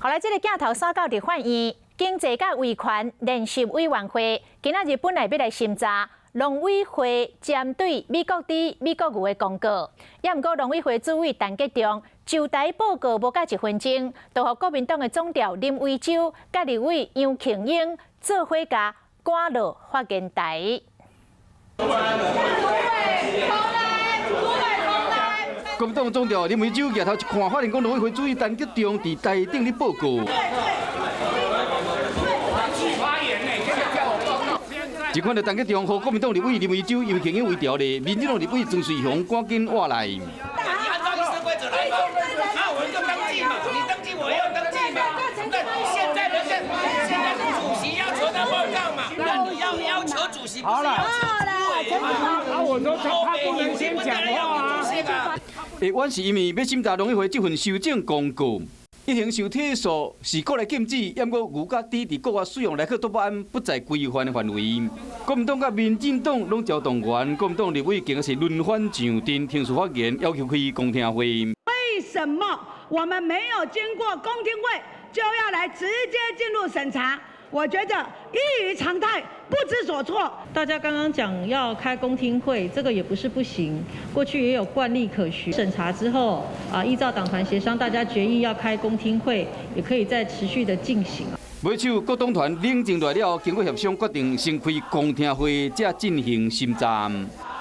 后来，这个镜头扫到伫法院经济甲维权联席委员会，今仔日本来要来审查农委会针对美国猪牛的公告。也毋过，农委会主委陈吉仲就台报告无甲1分钟，就互国民党的总调林维洲甲立委杨庆英做伙甲赶落发言台。 国民党总调林维洲举头一看，发现讲农委会主委陈吉仲伫台顶咧报告。一看到陈吉仲和国民党立委林维洲因为经营为调咧，民进党立委曾水雄赶紧挖来。你按照议事规则来吧，那我们就登记嘛，你登记我也要登记嘛。那现在主席要求的报告嘛，那你要要求主席，不是要求主委吗？我都他不能先讲话啊。 原是因为要审查农委会这份修正公告，一行受体素是国内禁止，也过牛甲猪伫国外使用莱克多巴胺不在规范的范围。国民党甲民进党拢召动员，国民党立委更是轮番上阵听取发言，要求开公听会。为什么我们没有经过公听会就要来直接进入审查？我觉得异于常态。 不知所措。大家刚刚讲要开公听会，这个也不是不行，过去也有惯例可循。审查之后依照党团协商，大家决议要开公听会，也可以再持续的进行。尾手各党团冷静来了，经过协商决定先开公听会，再进行审查。